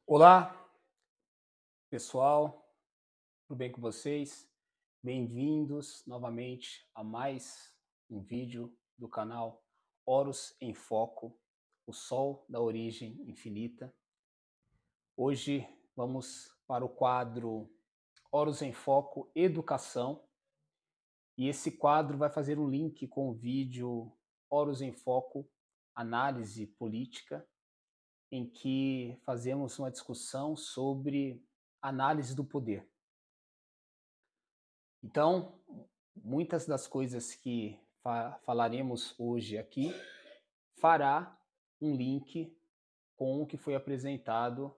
Olá, pessoal, tudo bem com vocês? Bem-vindos novamente a mais um vídeo do canal Horus em Foco, o Sol da Origem Infinita. Hoje vamos para o quadro Horus em Foco Educação e esse quadro vai fazer um link com o vídeo Horus em Foco Análise Política, em que fazemos uma discussão sobre análise do poder. Então, muitas das coisas que falaremos hoje aqui fará um link com o que foi apresentado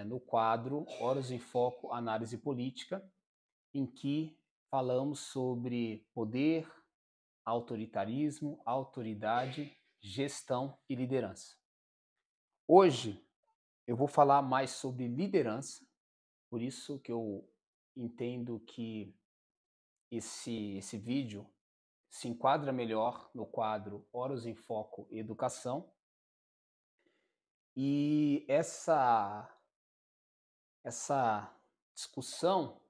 no quadro Horas em Foco Análise Política, em que falamos sobre poder, autoritarismo, autoridade, gestão e liderança. Hoje eu vou falar mais sobre liderança, por isso que eu entendo que esse vídeo se enquadra melhor no quadro Horas em Foco Educação. E essa discussão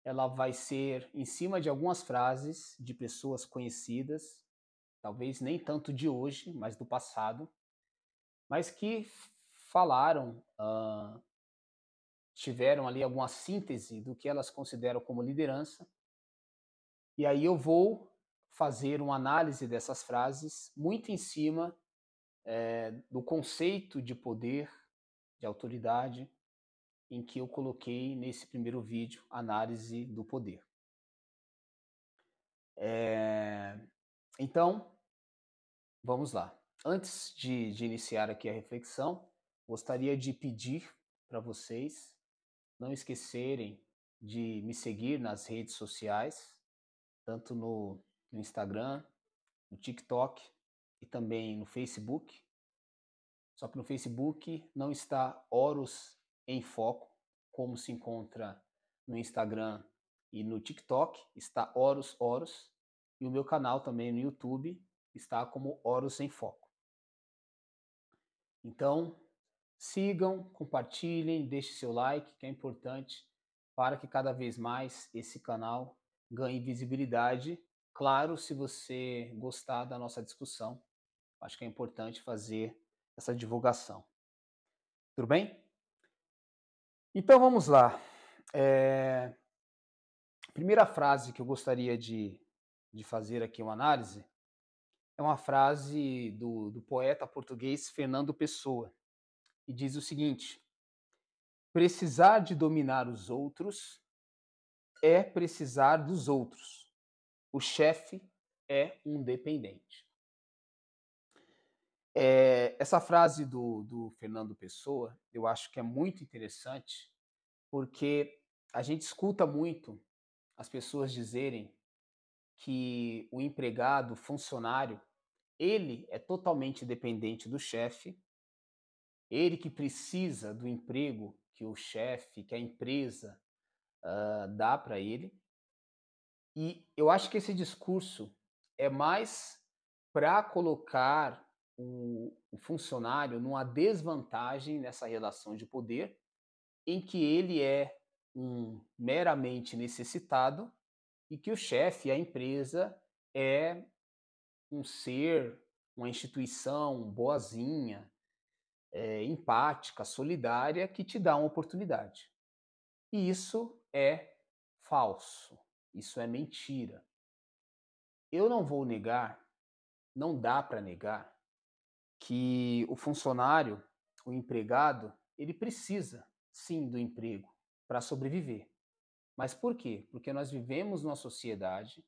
ela vai ser em cima de algumas frases de pessoas conhecidas, talvez nem tanto de hoje, mas do passado, mas que falaram, tiveram ali alguma síntese do que elas consideram como liderança. E aí eu vou fazer uma análise dessas frases muito em cima do conceito de poder, de autoridade, em que eu coloquei nesse primeiro vídeo, análise do poder. Então, vamos lá. Antes de iniciar aqui a reflexão, gostaria de pedir para vocês não esquecerem de me seguir nas redes sociais, tanto no Instagram, no TikTok e também no Facebook. Só que no Facebook não está Horus em Foco, como se encontra no Instagram e no TikTok, está Horus Horus. E o meu canal também no YouTube está como Horus em Foco. Então, sigam, compartilhem, deixem seu like, que é importante para que cada vez mais esse canal ganhe visibilidade. Claro, se você gostar da nossa discussão, acho que é importante fazer essa divulgação. Tudo bem? Então vamos lá. A primeira frase que eu gostaria de fazer aqui uma análise é uma frase do poeta português Fernando Pessoa, e diz o seguinte: precisar de dominar os outros é precisar dos outros. O chefe é um dependente. Essa frase do Fernando Pessoa eu acho que é muito interessante, porque a gente escuta muito as pessoas dizerem que o empregado, o funcionário, ele é totalmente dependente do chefe, ele que precisa do emprego que o chefe, que a empresa dá para ele. E eu acho que esse discurso é mais para colocar o funcionário numa desvantagem nessa relação de poder, em que ele é um meramente necessitado e que o chefe, a empresa, é um ser, uma instituição boazinha, empática, solidária, que te dá uma oportunidade. E isso é falso, isso é mentira. Eu não vou negar, não dá para negar, que o funcionário, o empregado, ele precisa sim do emprego para sobreviver. Mas por quê? Porque nós vivemos numa sociedade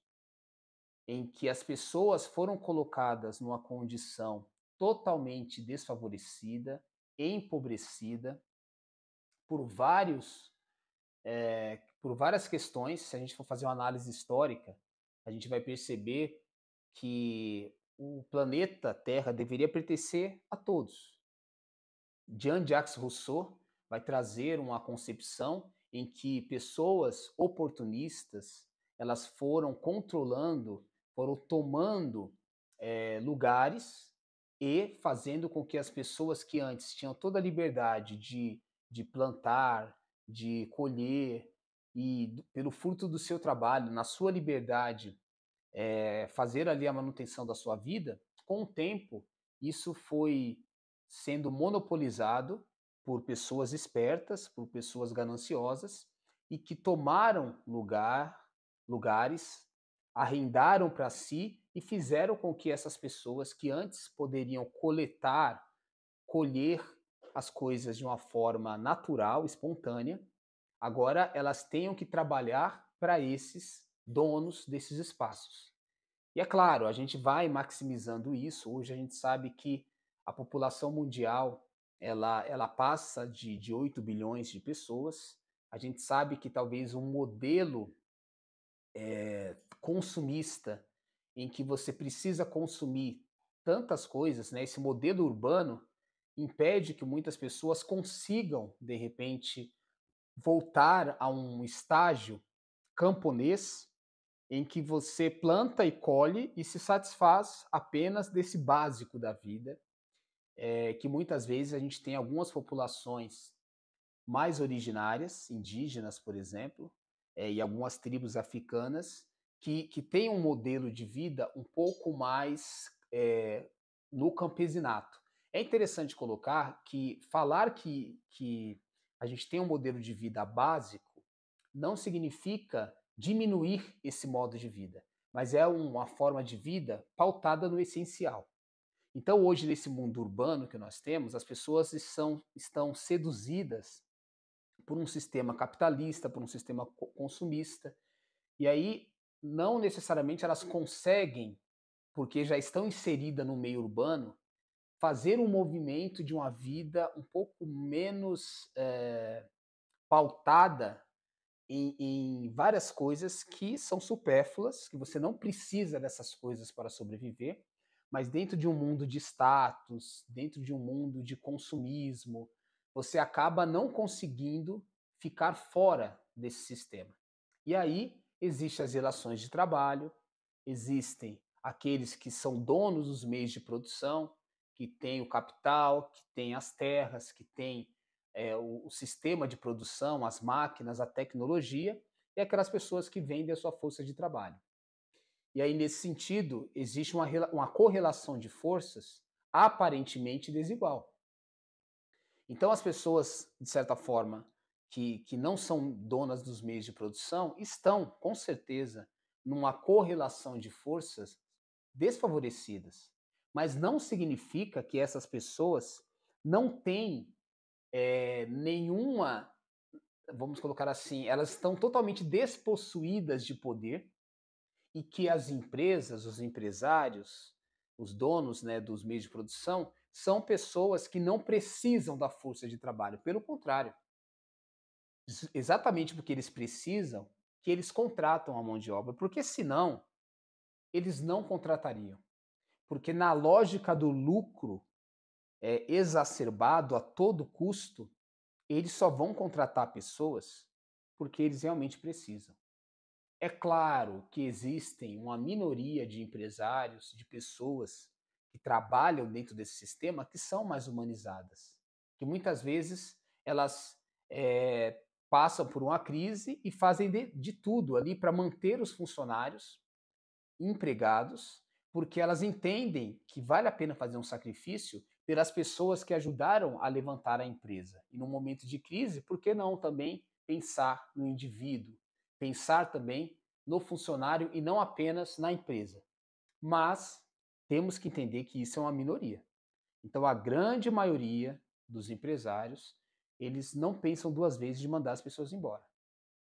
em que as pessoas foram colocadas numa condição totalmente desfavorecida, empobrecida, por por várias questões. Se a gente for fazer uma análise histórica, a gente vai perceber que o planeta Terra deveria pertencer a todos. Jean-Jacques Rousseau vai trazer uma concepção em que pessoas oportunistas elas foram controlando, foram tomando lugares e fazendo com que as pessoas que antes tinham toda a liberdade de plantar, de colher e pelo fruto do seu trabalho, na sua liberdade, fazer ali a manutenção da sua vida, com o tempo isso foi sendo monopolizado por pessoas espertas, por pessoas gananciosas e que tomaram lugares, arrendaram para si e fizeram com que essas pessoas que antes poderiam coletar, colher as coisas de uma forma natural, espontânea, agora elas tenham que trabalhar para esses donos desses espaços. E é claro, a gente vai maximizando isso. Hoje a gente sabe que a população mundial ela passa de 8 bilhões de pessoas. A gente sabe que talvez um modelo consumista em que você precisa consumir tantas coisas, né? Esse modelo urbano impede que muitas pessoas consigam, de repente, voltar a um estágio camponês em que você planta e colhe e se satisfaz apenas desse básico da vida, que muitas vezes a gente tem algumas populações mais originárias, indígenas, por exemplo, e algumas tribos africanas, que têm um modelo de vida um pouco mais no campesinato. É interessante colocar que falar que a gente tem um modelo de vida básico não significa diminuir esse modo de vida, mas é uma forma de vida pautada no essencial. Então, hoje, nesse mundo urbano que nós temos, as pessoas estão seduzidas por um sistema capitalista, por um sistema consumista, e aí não necessariamente elas conseguem, porque já estão inseridas no meio urbano, fazer um movimento de uma vida um pouco menos pautada em várias coisas que são supérfluas, que você não precisa dessas coisas para sobreviver, mas dentro de um mundo de status, dentro de um mundo de consumismo, você acaba não conseguindo ficar fora desse sistema. E aí existem as relações de trabalho, existem aqueles que são donos dos meios de produção, que têm o capital, que têm as terras, que têm o sistema de produção, as máquinas, a tecnologia, e aquelas pessoas que vendem a sua força de trabalho. E aí, nesse sentido, existe uma correlação de forças aparentemente desigual. Então, as pessoas, de certa forma, que não são donas dos meios de produção, estão, com certeza, numa correlação de forças desfavorecidas. Mas não significa que essas pessoas não têm nenhuma, vamos colocar assim, elas estão totalmente despossuídas de poder e que as empresas, os empresários, os donos, né, dos meios de produção, são pessoas que não precisam da força de trabalho. Pelo contrário, exatamente porque eles precisam, que eles contratam a mão de obra, porque senão eles não contratariam. Porque na lógica do lucro exacerbado a todo custo, eles só vão contratar pessoas porque eles realmente precisam. É claro que existem uma minoria de empresários, de pessoas que trabalham dentro desse sistema que são mais humanizadas, que muitas vezes elas passam por uma crise e fazem de tudo ali para manter os funcionários empregados, porque elas entendem que vale a pena fazer um sacrifício pelas pessoas que ajudaram a levantar a empresa. E no momento de crise, por que não também pensar no indivíduo, pensar também no funcionário e não apenas na empresa? Mas temos que entender que isso é uma minoria. Então a grande maioria dos empresários, eles não pensam duas vezes de mandar as pessoas embora.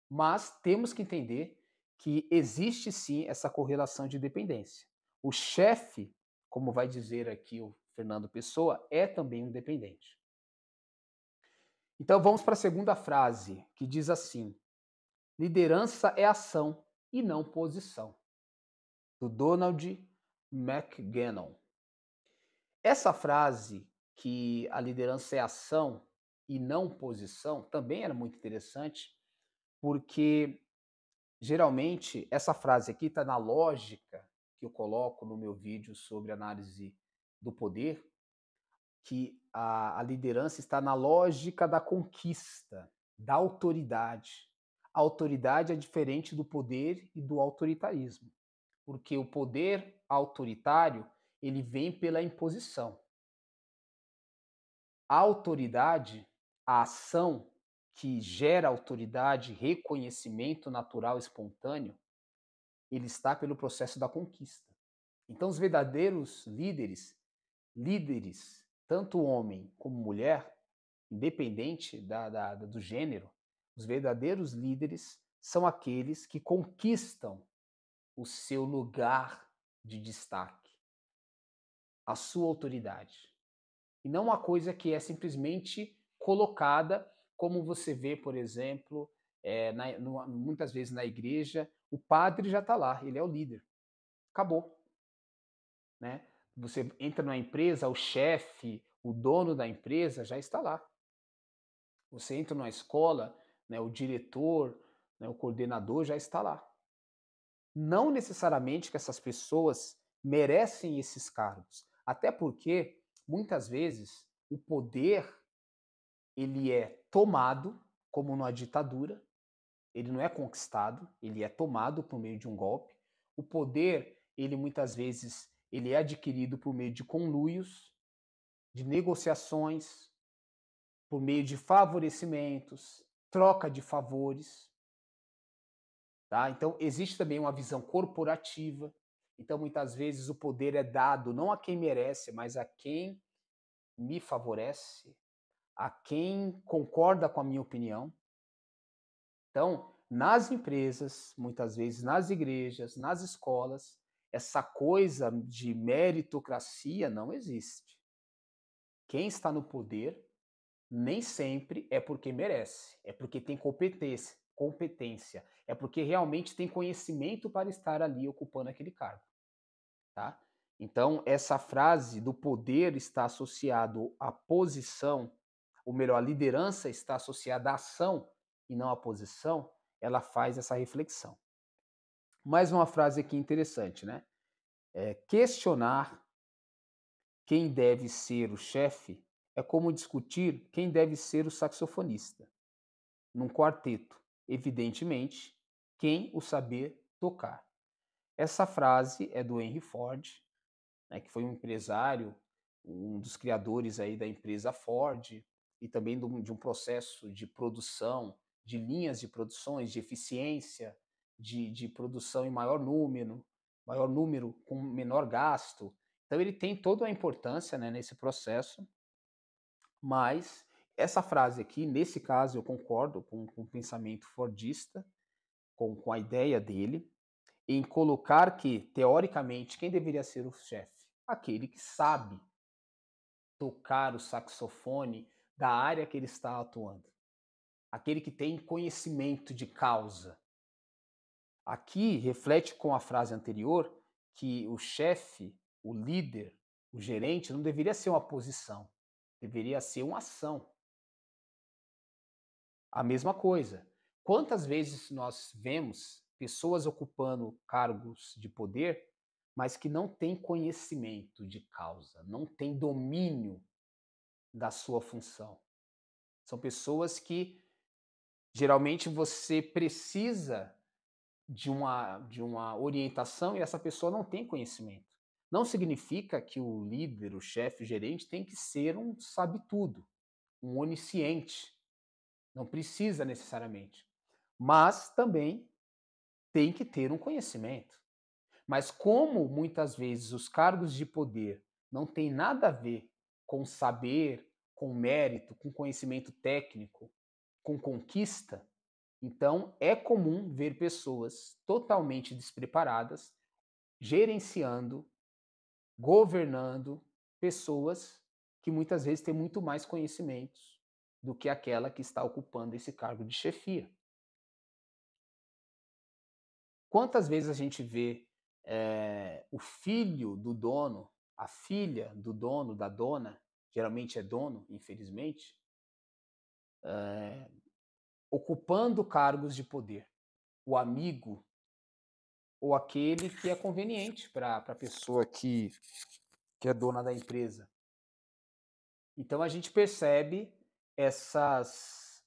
Mas temos que entender que existe sim essa correlação de dependência. O chefe, como vai dizer aqui o Fernando Pessoa, é também um dependente. Então vamos para a segunda frase, que diz assim: liderança é ação e não posição, do Donald McGannon. Essa frase, que a liderança é ação e não posição, também era muito interessante, porque geralmente, essa frase aqui está na lógica que eu coloco no meu vídeo sobre análise do poder que a liderança está na lógica da conquista, da autoridade. A autoridade é diferente do poder e do autoritarismo, porque o poder autoritário, ele vem pela imposição. A autoridade, a ação que gera autoridade, reconhecimento natural espontâneo, ele está pelo processo da conquista. Então, os verdadeiros líderes, tanto homem como mulher, independente do gênero, os verdadeiros líderes são aqueles que conquistam o seu lugar de destaque, a sua autoridade. E não uma coisa que é simplesmente colocada, como você vê, por exemplo, muitas vezes na igreja, o padre já está lá, ele é o líder. Acabou. Né? Você entra numa empresa, o chefe, o dono da empresa já está lá. Você entra numa escola, né, o diretor, né, o coordenador já está lá. Não necessariamente que essas pessoas merecem esses cargos, até porque muitas vezes o poder ele é tomado, como numa ditadura, ele não é conquistado, ele é tomado por meio de um golpe. O poder, ele muitas vezes, ele é adquirido por meio de conluios, de negociações, por meio de favorecimentos, troca de favores. Tá? Então, existe também uma visão corporativa. Então, muitas vezes, o poder é dado não a quem merece, mas a quem me favorece, a quem concorda com a minha opinião. Então, nas empresas, muitas vezes nas igrejas, nas escolas, essa coisa de meritocracia não existe. Quem está no poder nem sempre é porque merece, é porque tem competência, é porque realmente tem conhecimento para estar ali ocupando aquele cargo, tá? Então, essa frase do poder está associado à posição, ou melhor, a liderança está associada à ação e não à posição, ela faz essa reflexão. Mais uma frase aqui interessante, né? Questionar quem deve ser o chefe é como discutir quem deve ser o saxofonista. Num quarteto, evidentemente, quem o saber tocar. Essa frase é do Henry Ford, né, que foi um empresário, um dos criadores aí da empresa Ford e também de um processo de produção, de linhas de produções, de eficiência, de produção em maior número com menor gasto. Então ele tem toda a importância, né, nesse processo, mas essa frase aqui, nesse caso, eu concordo com o pensamento fordista, com a ideia dele, em colocar que, teoricamente, quem deveria ser o chefe? Aquele que sabe tocar o saxofone da área que ele está atuando. Aquele que tem conhecimento de causa. Aqui reflete com a frase anterior que o chefe, o líder, o gerente não deveria ser uma posição, deveria ser uma ação. A mesma coisa. Quantas vezes nós vemos pessoas ocupando cargos de poder, mas que não têm conhecimento de causa, não têm domínio da sua função? São pessoas que geralmente você precisa de uma orientação e essa pessoa não tem conhecimento. Não significa que o líder, o chefe, o gerente tem que ser um sabe-tudo, um onisciente. Não precisa necessariamente. Mas também tem que ter um conhecimento. Mas como muitas vezes os cargos de poder não têm nada a ver com saber, com mérito, com conhecimento técnico, com conquista, então é comum ver pessoas totalmente despreparadas gerenciando, governando pessoas que muitas vezes têm muito mais conhecimentos do que aquela que está ocupando esse cargo de chefia. Quantas vezes a gente vê o filho do dono, a filha do dono, da dona, geralmente é dono, infelizmente, ocupando cargos de poder. O amigo ou aquele que é conveniente para a pessoa que que é dona da empresa. Então a gente percebe essas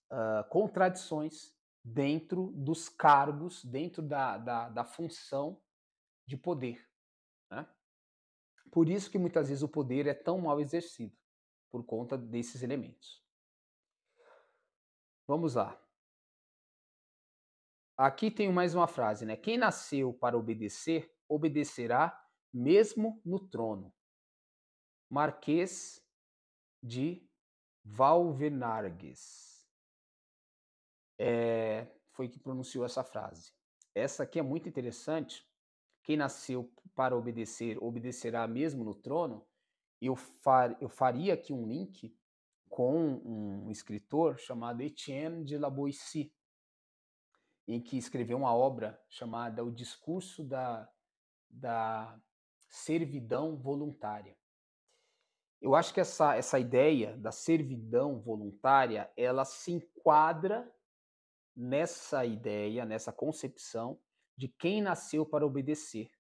contradições dentro dos cargos, dentro da função de poder, né? Por isso que muitas vezes o poder é tão mal exercido, por conta desses elementos. Vamos lá. Aqui tem mais uma frase, né? Quem nasceu para obedecer, obedecerá mesmo no trono. Marquês de Valvernargues. Foi que pronunciou essa frase. Essa aqui é muito interessante. Quem nasceu para obedecer, obedecerá mesmo no trono. Eu faria aqui um link com um escritor chamado Etienne de La Boétie, em que escreveu uma obra chamada O Discurso da Servidão Voluntária. Eu acho que essa ideia da servidão voluntária, ela se enquadra nessa ideia, nessa concepção de quem nasceu para obedecer.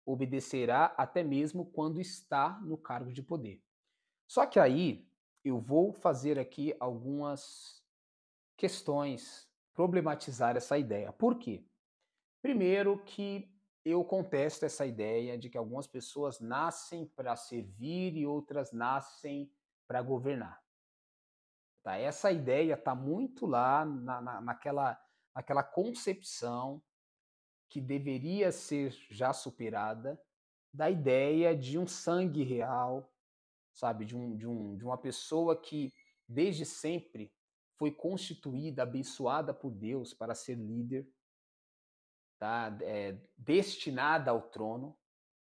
Obedecerá até mesmo quando está no cargo de poder. Só que aí eu vou fazer aqui algumas questões, problematizar essa ideia. Por quê? Primeiro que eu contesto essa ideia de que algumas pessoas nascem para servir e outras nascem para governar. Tá? Essa ideia está muito lá naquela concepção que deveria ser já superada da ideia de um sangue real, sabe? De uma pessoa que desde sempre foi constituída, abençoada por Deus para ser líder, tá? Destinada ao trono.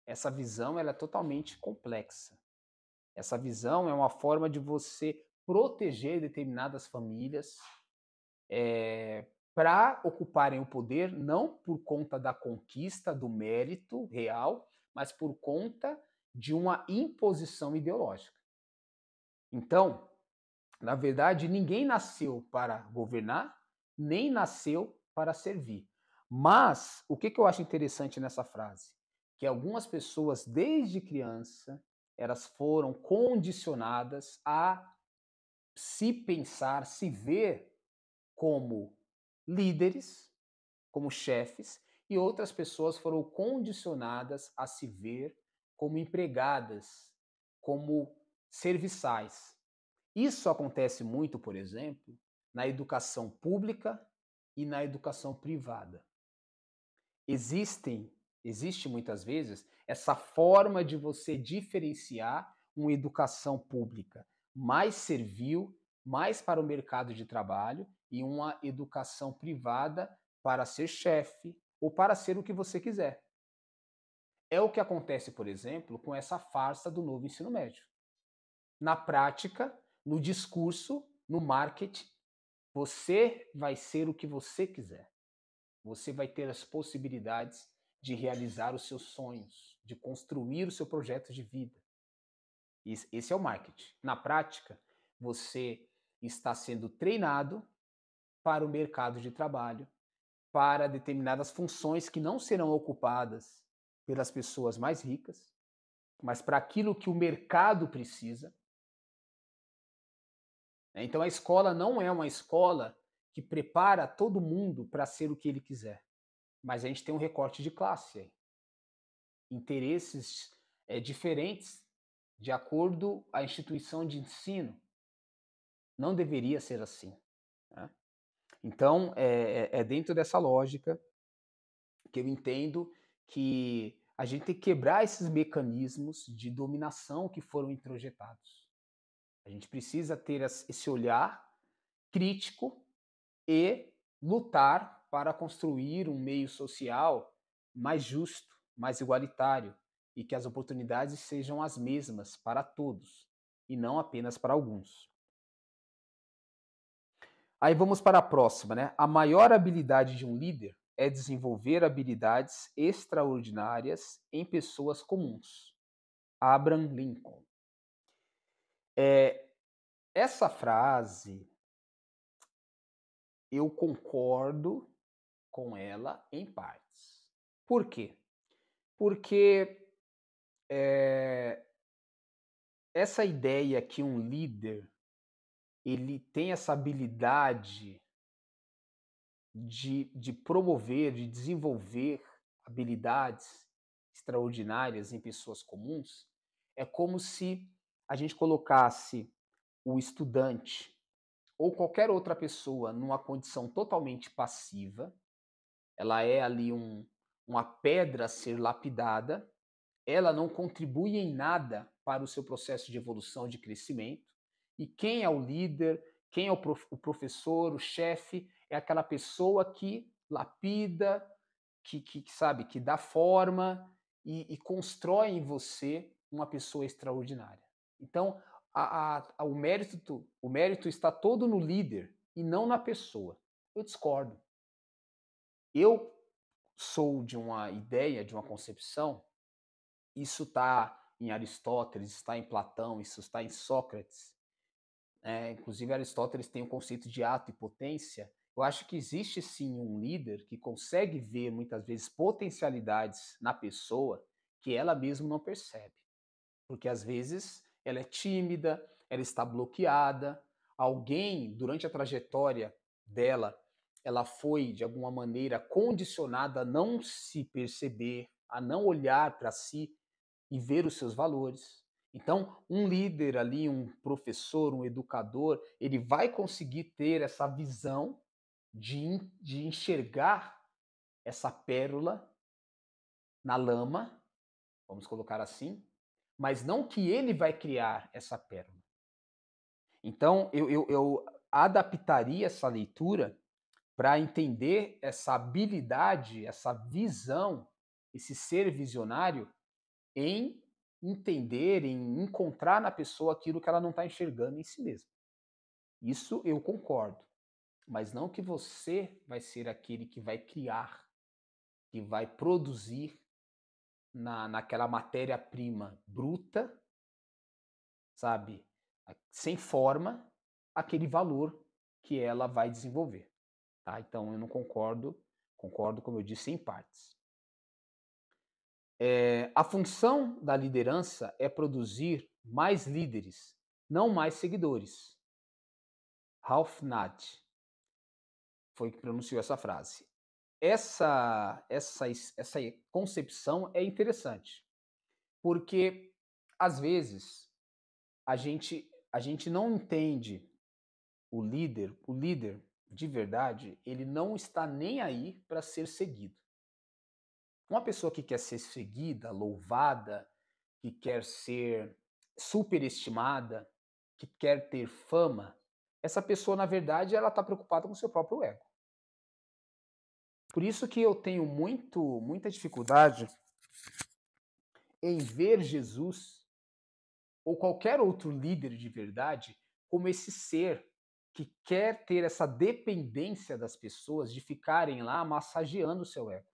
Essa visão ela é totalmente complexa. Essa visão é uma forma de você proteger determinadas famílias para ocuparem o poder, não por conta da conquista, do mérito real, mas por conta de uma imposição ideológica. Então, na verdade, ninguém nasceu para governar, nem nasceu para servir. Mas o que eu acho interessante nessa frase? Que algumas pessoas, desde criança, elas foram condicionadas a se pensar, se ver como líderes, como chefes, e outras pessoas foram condicionadas a se ver como empregadas, como serviçais. Isso acontece muito, por exemplo, na educação pública e na educação privada. Existe muitas vezes essa forma de você diferenciar uma educação pública mais servil, mais para o mercado de trabalho, e uma educação privada para ser chefe ou para ser o que você quiser. É o que acontece, por exemplo, com essa farsa do novo ensino médio. Na prática, no discurso, no marketing, você vai ser o que você quiser. Você vai ter as possibilidades de realizar os seus sonhos, de construir o seu projeto de vida. Esse é o marketing. Na prática, você está sendo treinado para o mercado de trabalho, para determinadas funções que não serão ocupadas pelas pessoas mais ricas, mas para aquilo que o mercado precisa. Então a escola não é uma escola que prepara todo mundo para ser o que ele quiser, mas a gente tem um recorte de classe aí. Interesses diferentes de acordo com a instituição de ensino. Não deveria ser assim, né? Então, é dentro dessa lógica que eu entendo que a gente tem que quebrar esses mecanismos de dominação que foram introjetados. A gente precisa ter esse olhar crítico e lutar para construir um meio social mais justo, mais igualitário e que as oportunidades sejam as mesmas para todos e não apenas para alguns. Aí vamos para a próxima, né? A maior habilidade de um líder é desenvolver habilidades extraordinárias em pessoas comuns. Abraham Lincoln. Essa frase eu concordo com ela em partes. Por quê? Porque essa ideia que um líder, ele tem essa habilidade de promover, de desenvolver habilidades extraordinárias em pessoas comuns, é como se a gente colocasse o estudante ou qualquer outra pessoa numa condição totalmente passiva, ela é ali uma pedra a ser lapidada, ela não contribui em nada para o seu processo de evolução, de crescimento. E quem é o líder, quem é o professor, o chefe, é aquela pessoa que lapida, que sabe, que dá forma e constrói em você uma pessoa extraordinária. Então, o mérito está todo no líder e não na pessoa. Eu discordo. Eu sou de uma ideia, de uma concepção, isso está em Aristóteles, está em Platão, isso está em Sócrates. Inclusive, Aristóteles tem o conceito de ato e potência. Eu acho que existe sim um líder que consegue ver muitas vezes potencialidades na pessoa que ela mesma não percebe. Porque às vezes ela é tímida, ela está bloqueada, alguém durante a trajetória dela, ela foi de alguma maneira condicionada a não se perceber, a não olhar para si e ver os seus valores. Então, um líder ali, um professor, um educador, ele vai conseguir ter essa visão de enxergar essa pérola na lama, vamos colocar assim, mas não que ele vai criar essa pérola. Então, eu adaptaria essa leitura para entender essa habilidade, essa visão, esse ser visionário em entender, em encontrar na pessoa aquilo que ela não está enxergando em si mesma. Isso eu concordo, mas não que você vai ser aquele que vai criar, que vai produzir naquela matéria-prima bruta, sabe, sem forma, aquele valor que ela vai desenvolver. Tá? Então eu não concordo, concordo, como eu disse, em partes. A função da liderança é produzir mais líderes, não mais seguidores. Ralph Nader foi que pronunciou essa frase. Essa concepção é interessante, porque às vezes a gente não entende o líder de verdade, ele não está nem aí para ser seguido. Uma pessoa que quer ser seguida, louvada, que quer ser superestimada, que quer ter fama, essa pessoa, na verdade, ela está preocupada com o seu próprio ego. Por isso que eu tenho muita dificuldade em ver Jesus ou qualquer outro líder de verdade como esse ser que quer ter essa dependência das pessoas de ficarem lá massageando o seu ego.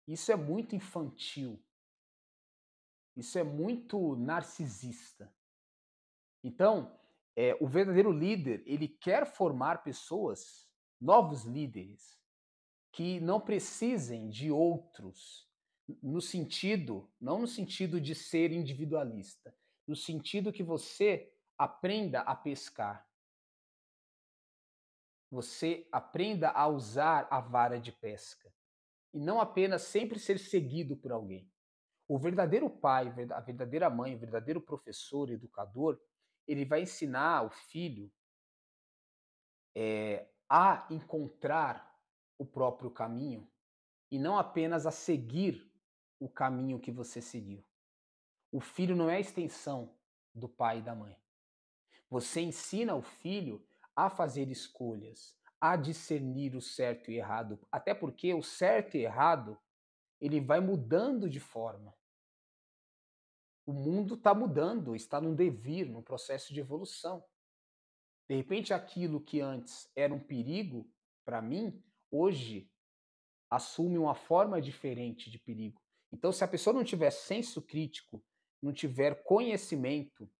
Isso é muito infantil. Isso é muito narcisista. Então, o verdadeiro líder, ele quer formar pessoas, novos líderes, que não precisem de outros, no sentido, não no sentido de ser individualista, no sentido que você aprenda a pescar, você aprenda a usar a vara de pesca, e não apenas sempre ser seguido por alguém. O verdadeiro pai, a verdadeira mãe, o verdadeiro professor, educador, ele vai ensinar o filho a encontrar o próprio caminho e não apenas a seguir o caminho que você seguiu. O filho não é a extensão do pai e da mãe. Você ensina o filho a fazer escolhas, a discernir o certo e errado, até porque o certo e errado ele vai mudando de forma. O mundo está mudando, está num devir, num processo de evolução. De repente, aquilo que antes era um perigo para mim, hoje assume uma forma diferente de perigo. Então, se a pessoa não tiver senso crítico, não tiver conhecimento,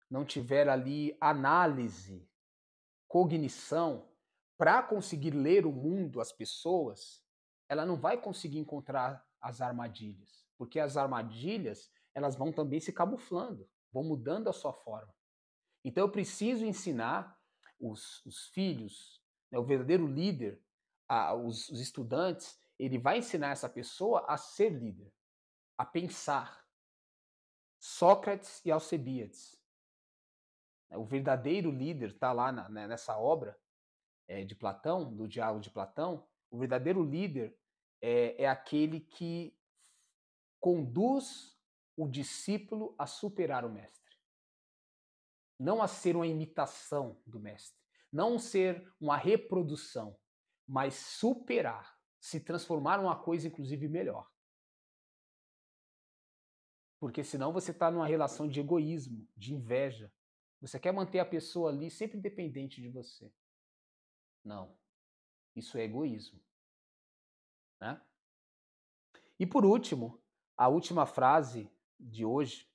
não tiver ali análise, cognição, para conseguir ler o mundo, as pessoas, ela não vai conseguir encontrar as armadilhas, porque as armadilhas elas vão também se camuflando. vão mudando a sua forma. Então eu preciso ensinar os filhos, né, o verdadeiro líder, os estudantes, ele vai ensinar essa pessoa a ser líder, a pensar. Sócrates e Alcebiades. O verdadeiro líder está lá nessa obra de Platão, do Diálogo de Platão. O verdadeiro líder é aquele que conduz o discípulo a superar o mestre. Não a ser uma imitação do mestre. Não ser uma reprodução, mas superar, se transformar numa coisa, inclusive, melhor. Porque senão você está numa relação de egoísmo, de inveja. Você quer manter a pessoa ali sempre dependente de você. Não, isso é egoísmo, né? E por último, a última frase de hoje,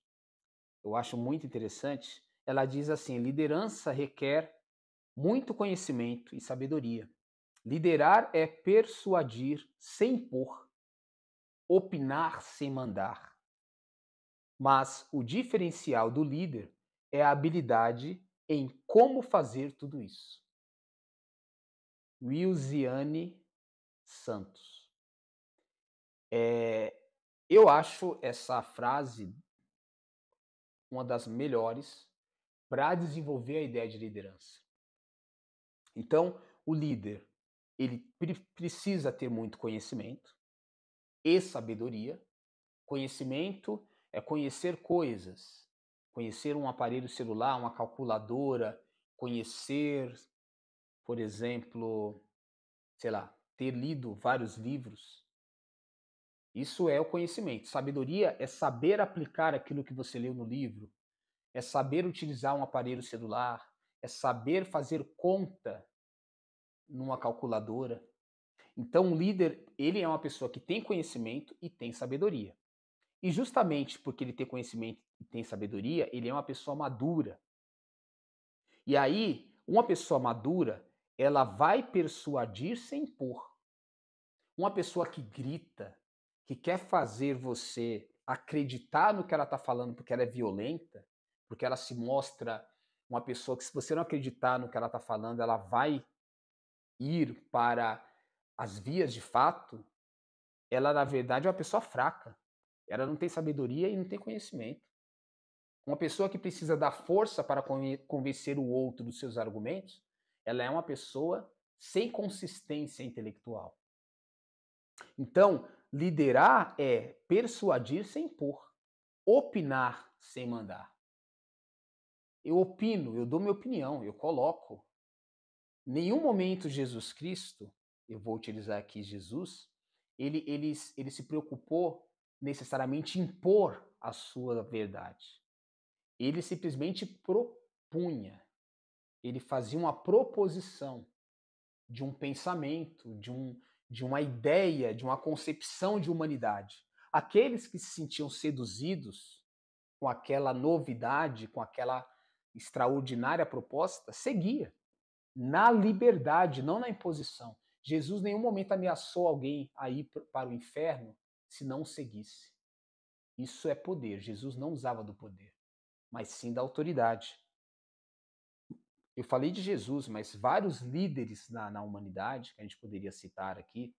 eu acho muito interessante, ela diz assim: liderança requer muito conhecimento e sabedoria. Liderar é persuadir sem impor, opinar sem mandar. Mas o diferencial do líder é a habilidade em como fazer tudo isso. Wilziane Santos. Eu acho essa frase uma das melhores para desenvolver a ideia de liderança. Então, o líder, ele precisa ter muito conhecimento e sabedoria. Conhecimento é conhecer coisas, conhecer um aparelho celular, uma calculadora, conhecer, por exemplo, sei lá, ter lido vários livros. Isso é o conhecimento. Sabedoria é saber aplicar aquilo que você leu no livro, é saber utilizar um aparelho celular, é saber fazer conta numa calculadora. Então, um líder, ele é uma pessoa que tem conhecimento e tem sabedoria. E justamente porque ele tem conhecimento e tem sabedoria, ele é uma pessoa madura. E aí, uma pessoa madura, ela vai persuadir sem impor. Uma pessoa que grita, que quer fazer você acreditar no que ela está falando porque ela é violenta, porque ela se mostra uma pessoa que, se você não acreditar no que ela está falando, ela vai ir para as vias de fato, ela, na verdade, é uma pessoa fraca. Ela não tem sabedoria e não tem conhecimento. Uma pessoa que precisa dar força para convencer o outro dos seus argumentos, ela é uma pessoa sem consistência intelectual. Então, liderar é persuadir sem impor, opinar sem mandar. Eu opino, eu dou minha opinião, eu coloco. Em nenhum momento Jesus Cristo, eu vou utilizar aqui Jesus, ele se preocupou necessariamente em impor a sua verdade. Ele simplesmente propunha, ele fazia uma proposição de um pensamento, de uma ideia, de uma concepção de humanidade. Aqueles que se sentiam seduzidos com aquela novidade, com aquela extraordinária proposta, seguia na liberdade, não na imposição. Jesus em nenhum momento ameaçou alguém a ir para o inferno se não o seguisse. Isso é poder. Jesus não usava do poder, mas sim da autoridade. Eu falei de Jesus, mas vários líderes na humanidade, que a gente poderia citar aqui,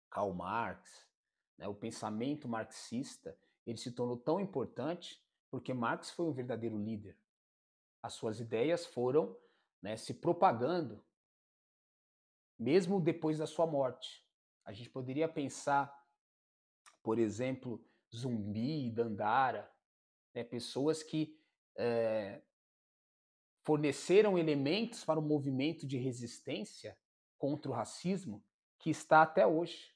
Karl Marx, né, o pensamento marxista, ele se tornou tão importante porque Marx foi um verdadeiro líder. As suas ideias foram, né, se propagando, mesmo depois da sua morte. A gente poderia pensar, por exemplo, Zumbi, Dandara, né, pessoas que forneceram elementos para o movimento de resistência contra o racismo que está até hoje.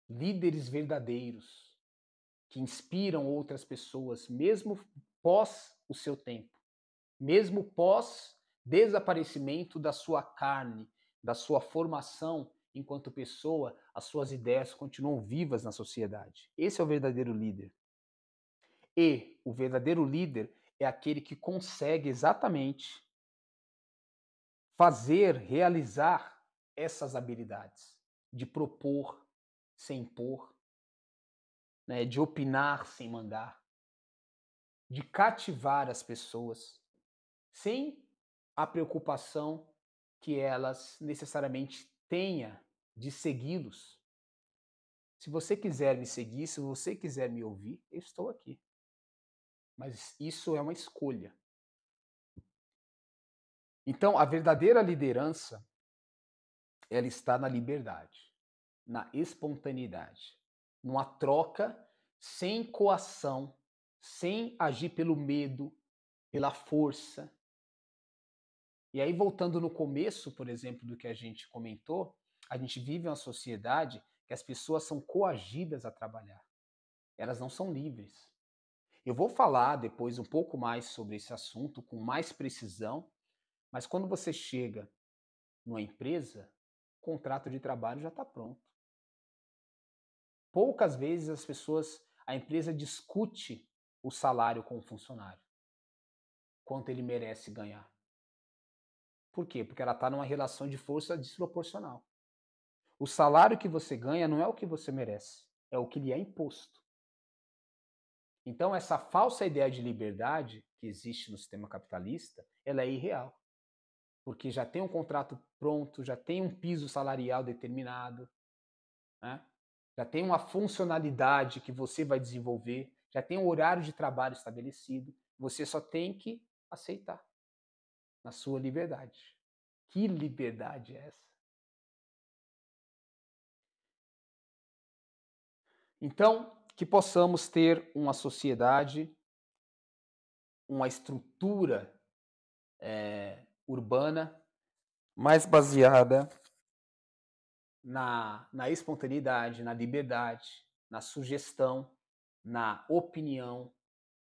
Líderes verdadeiros que inspiram outras pessoas, mesmo pós o seu tempo, mesmo pós desaparecimento da sua carne, da sua formação enquanto pessoa, as suas ideias continuam vivas na sociedade. Esse é o verdadeiro líder. E o verdadeiro líder é aquele que consegue exatamente fazer, realizar essas habilidades de propor sem impor, né, de opinar sem mandar. de cativar as pessoas, sem a preocupação que elas necessariamente tenha de segui-los. Se você quiser me seguir, se você quiser me ouvir, eu estou aqui. Mas isso é uma escolha. Então, a verdadeira liderança, ela está na liberdade, na espontaneidade, numa troca sem coação, sem agir pelo medo, pela força. E aí, voltando no começo, por exemplo, do que a gente comentou, a gente vive uma sociedade que as pessoas são coagidas a trabalhar. Elas não são livres. Eu vou falar depois um pouco mais sobre esse assunto com mais precisão, mas quando você chega numa empresa, o contrato de trabalho já está pronto. Poucas vezes a empresa discute o salário com o funcionário, quanto ele merece ganhar. Por quê? Porque ela está numa relação de força desproporcional. O salário que você ganha não é o que você merece, é o que lhe é imposto. Então, essa falsa ideia de liberdade que existe no sistema capitalista, ela é irreal. Porque já tem um contrato pronto, já tem um piso salarial determinado, né? Já tem uma funcionalidade que você vai desenvolver, já tem um horário de trabalho estabelecido, você só tem que aceitar na sua liberdade. Que liberdade é essa? Então, que possamos ter uma sociedade, uma estrutura urbana mais baseada na espontaneidade, na liberdade, na sugestão, na opinião,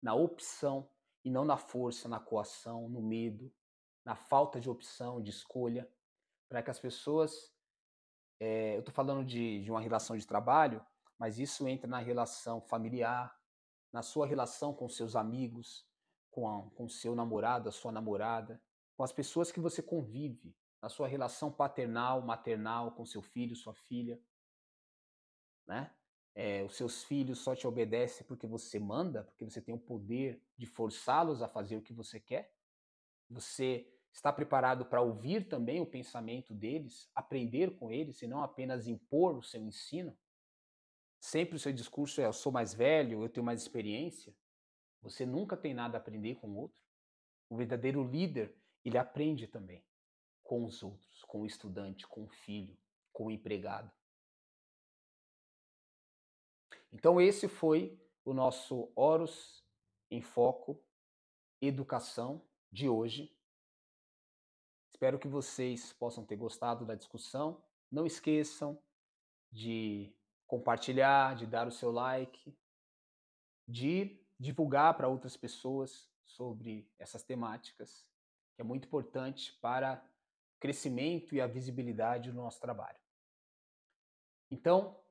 na opção e não na força, na coação, no medo, na falta de opção, de escolha, para que as pessoas. Eu estou falando de uma relação de trabalho, mas isso entra na relação familiar, na sua relação com seus amigos, com seu namorado, a sua namorada, com as pessoas que você convive, na sua relação paternal, maternal, com seu filho, sua filha, né? Os seus filhos só te obedecem porque você manda, porque você tem o poder de forçá-los a fazer o que você quer. Você está preparado para ouvir também o pensamento deles, aprender com eles e não apenas impor o seu ensino? Sempre o seu discurso é: eu sou mais velho, eu tenho mais experiência. Você nunca tem nada a aprender com o outro. O verdadeiro líder, ele aprende também com os outros, com o estudante, com o filho, com o empregado. Então esse foi o nosso Horus em Foco Educação de hoje. Espero que vocês possam ter gostado da discussão. Não esqueçam de compartilhar, de dar o seu like, de divulgar para outras pessoas sobre essas temáticas, que é muito importante para o crescimento e a visibilidade do nosso trabalho. Então,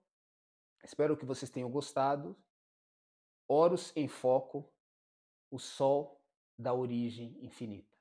espero que vocês tenham gostado. Horus em Foco, o Sol da origem infinita.